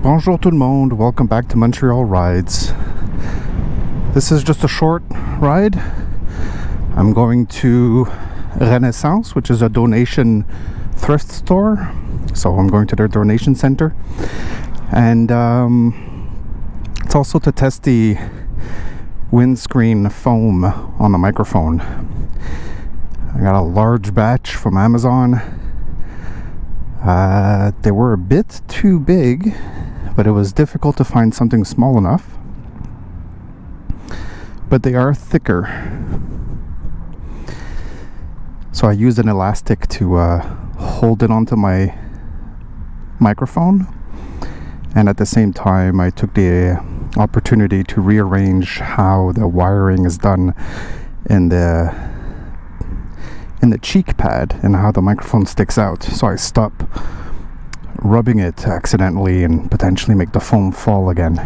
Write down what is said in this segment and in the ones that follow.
Bonjour tout le monde, welcome back to Montreal Rides. This is just a short ride. I'm going to Renaissance, which is a donation thrift store. So I'm going to their donation center. And it's also to test the windscreen foam on the microphone. I got a large batch from Amazon. They were a bit too big, but it was difficult to find something small enough. But they are thicker. So I used an elastic to hold it onto my microphone. And at the same time, I took the opportunity to rearrange how the wiring is done in the cheek pad and how the microphone sticks out. So I stop rubbing it accidentally and potentially make the foam fall again.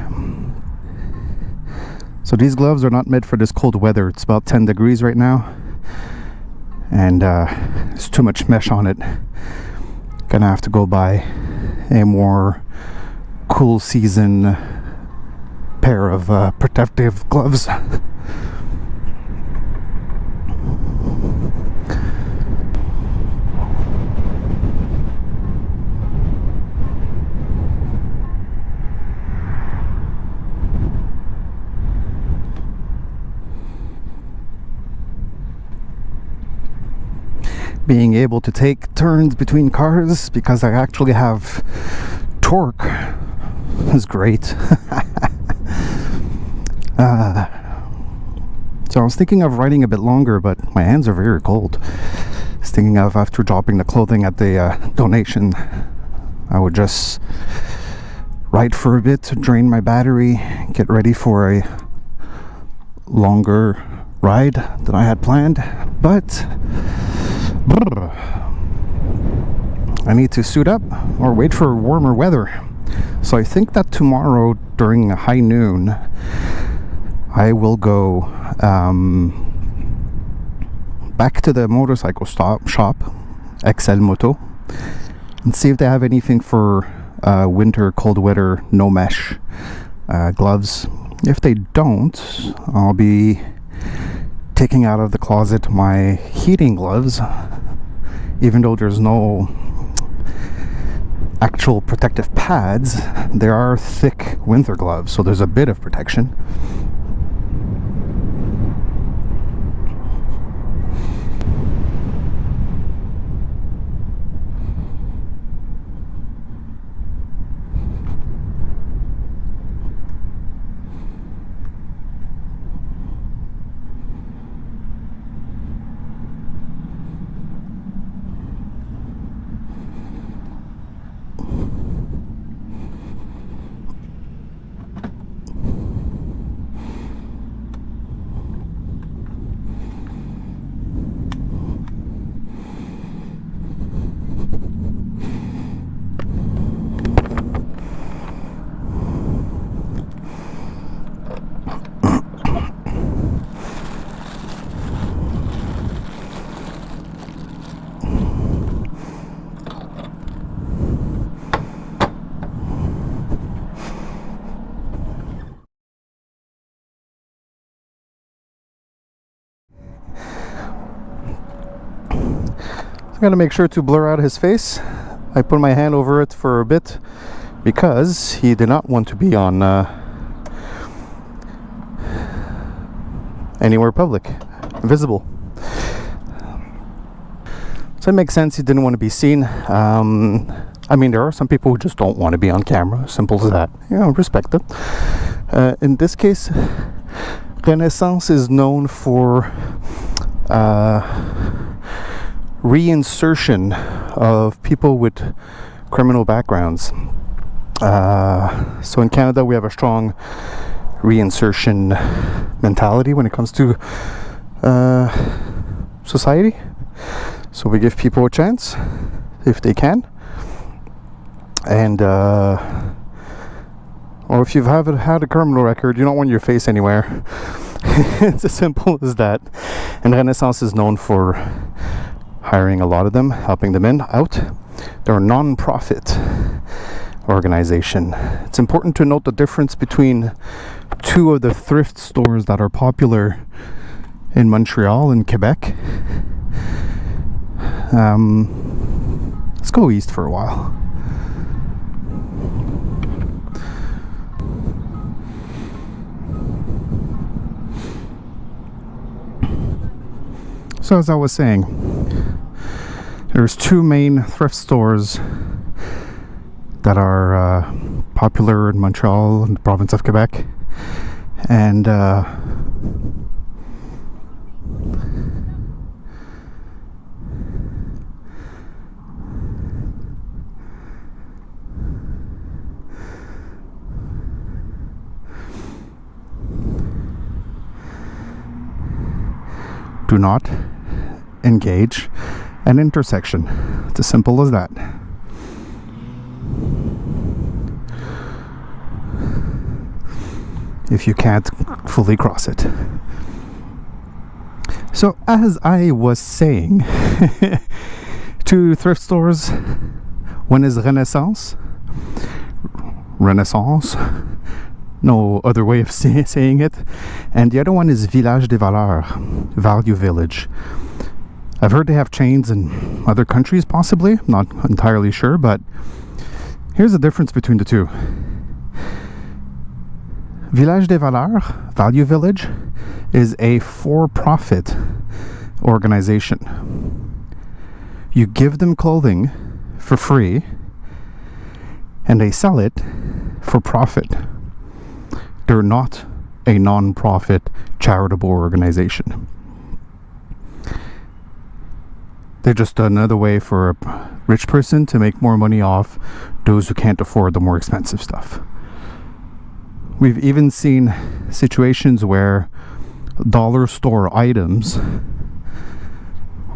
So these gloves are not made for this cold weather. It's about 10 degrees right now, and there's too much mesh on it. Gonna have to go buy a more cool season pair of protective gloves. Being able to take turns between cars because I actually have torque is great. So I was thinking of riding a bit longer, but my hands are very cold. I was thinking of, after dropping the clothing at the donation, I would just ride for a bit to drain my battery, get ready for a longer ride than I had planned. But I need to suit up or wait for warmer weather. So I think that tomorrow during high noon I will go back to the motorcycle shop, XL Moto, and see if they have anything for winter, cold weather, no mesh gloves. If they don't, I'll be taking out of the closet my heating gloves, even though there's no actual protective pads. There are thick winter gloves, so there's a bit of protection. I'm gonna make sure to blur out his face. I put my hand over it for a bit because he did not want to be on anywhere public, visible. So it makes sense, he didn't want to be seen. I mean, there are some people who just don't want to be on camera, simple as that. You know, respect them. In this case, Renaissance is known for reinsertion of people with criminal backgrounds. So in Canada we have a strong reinsertion mentality when it comes to society. So we give people a chance if they can, and or if you've had a criminal record, you don't want your face anywhere. It's as simple as that. And Renaissance is known for hiring a lot of them, helping them out. They're a non-profit organization. It's important to note the difference between two of the thrift stores that are popular in Montreal and Quebec. Let's go east for a while. So as I was saying, there's two main thrift stores that are popular in Montreal in the province of Quebec, and do not engage an intersection. It's as simple as that. If you can't fully cross it. So as I was saying, two thrift stores. One is Renaissance, no other way of saying it, and the other one is Village des Valeurs, Value Village. I've heard they have chains in other countries, possibly, not entirely sure, but here's the difference between the two. Village des Valeurs, Value Village, is a for-profit organization. You give them clothing for free, and they sell it for profit. They're not a non-profit charitable organization. They're just another way for a rich person to make more money off those who can't afford the more expensive stuff. We've even seen situations where dollar store items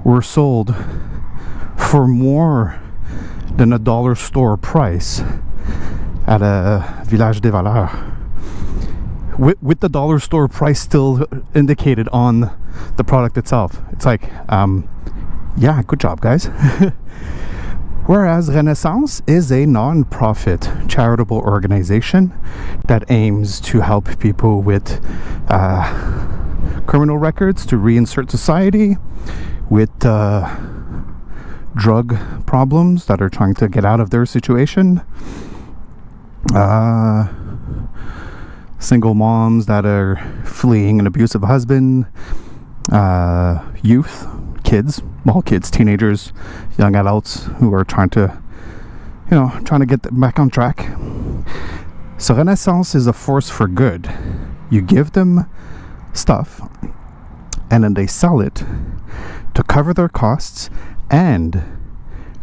were sold for more than a dollar store price at a Village des Valeurs, with the dollar store price still indicated on the product itself. It's like, yeah, good job, guys. Whereas Renaissance is a non-profit charitable organization that aims to help people with criminal records to reinsert society, with drug problems that are trying to get out of their situation, single moms that are fleeing an abusive husband, youth, kids, teenagers, young adults who are trying to get back on track. So Renaissance is a force for good. You give them stuff and then they sell it to cover their costs and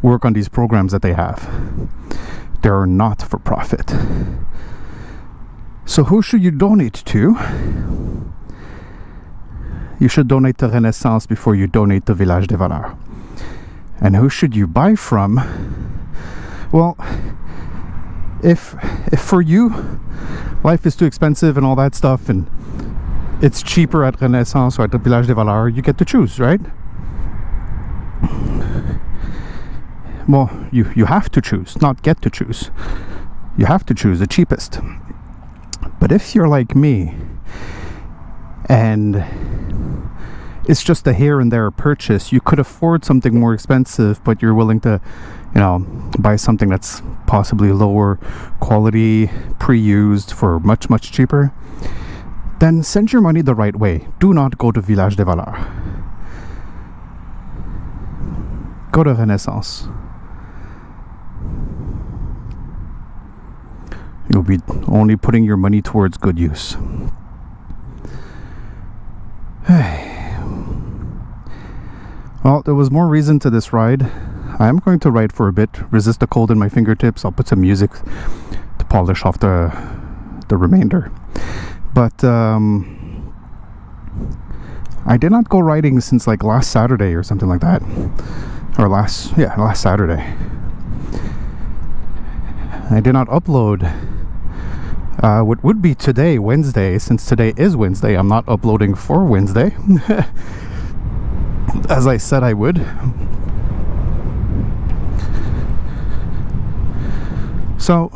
work on these programs that they have. They're not for profit. So who should you donate to? You should donate to Renaissance before you donate to Village des Valeurs. And who should you buy from? Well, if for you life is too expensive and all that stuff, and it's cheaper at Renaissance or at the Village des Valeurs, you get to choose, right? Well, you have to choose, not get to choose. You have to choose the cheapest. But if you're like me and it's just a here and there purchase, you could afford something more expensive, but you're willing to, buy something that's possibly lower quality, pre-used for much, much cheaper, then send your money the right way. Do not go to Village des Valeurs. Go to Renaissance. You'll be only putting your money towards good use. Well, there was more reason to this ride. I am going to ride for a bit, resist the cold in my fingertips. I'll put some music to polish off the remainder. But I did not go riding since like last Saturday or something like that. Or last Saturday. I did not upload what would be today, Wednesday. Since today is Wednesday, I'm not uploading for Wednesday. As I said I would. So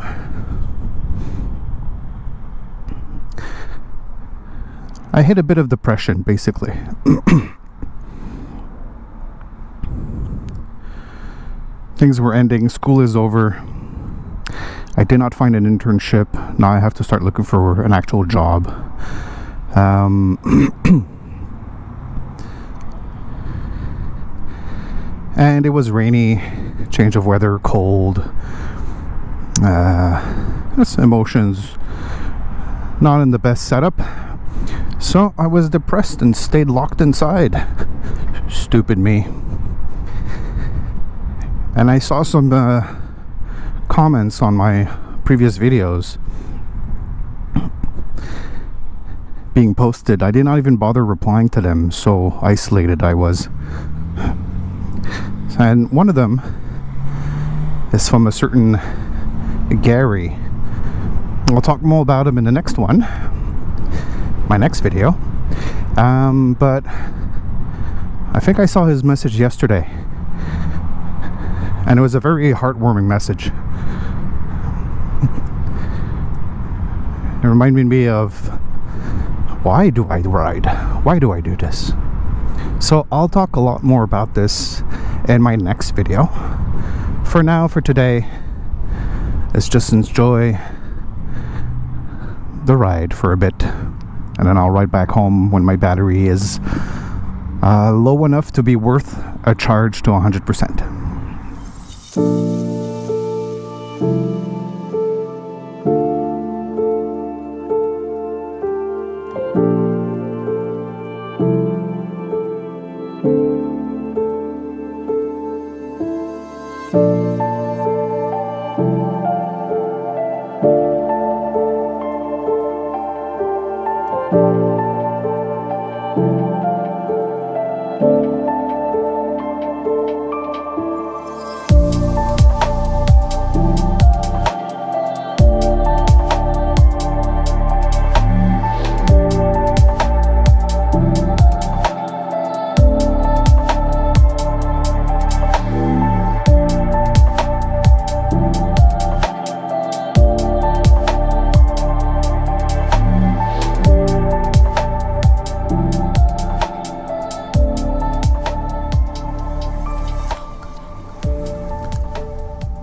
I hit a bit of depression, basically. Things were ending, school is over. I did not find an internship. Now I have to start looking for an actual job. And it was rainy, change of weather, cold. Emotions not in the best setup. So I was depressed and stayed locked inside. Stupid me. And I saw some comments on my previous videos being posted. I did not even bother replying to them, so isolated I was. And one of them is from a certain Gary. I'll talk more about him in the next one, my next video. But I think I saw his message yesterday, and it was a very heartwarming message. It reminded me of, why do I ride? Why do I do this? So I'll talk a lot more about this in my next video. For now, for today, let's just enjoy the ride for a bit, and then I'll ride back home when my battery is low enough to be worth a charge to 100%.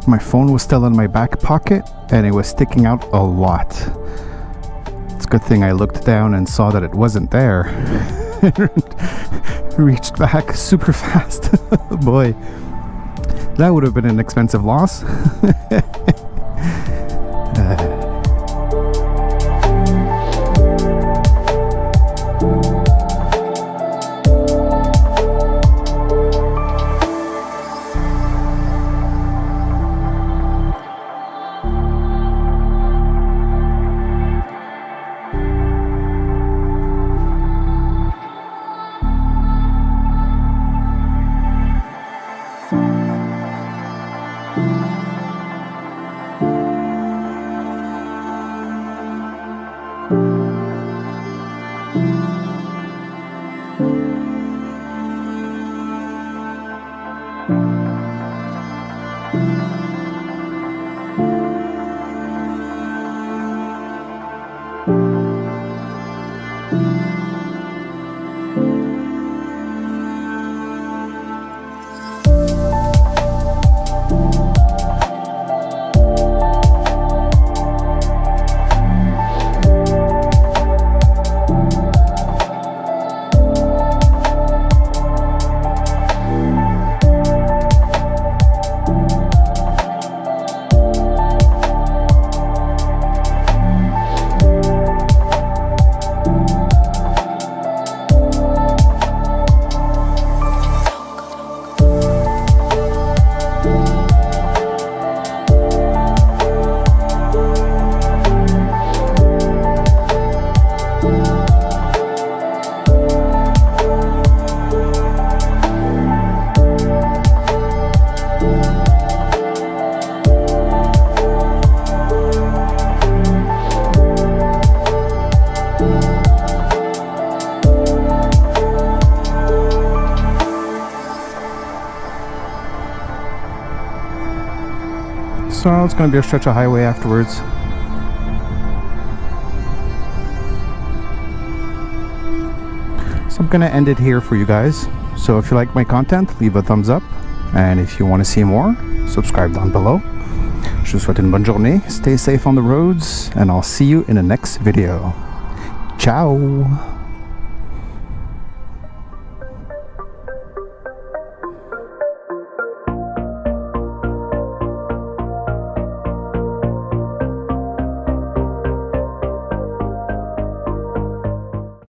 My phone was still in my back pocket and it was sticking out a lot. It's a good thing I looked down and saw that it wasn't there. Reached back super fast. Boy, that would have been an expensive loss. So it's going to be a stretch of highway afterwards. So I'm going to end it here for you guys. So if you like my content, leave a thumbs up. And if you want to see more, subscribe down below. Je vous souhaite une bonne journée. Stay safe on the roads. And I'll see you in the next video. Ciao!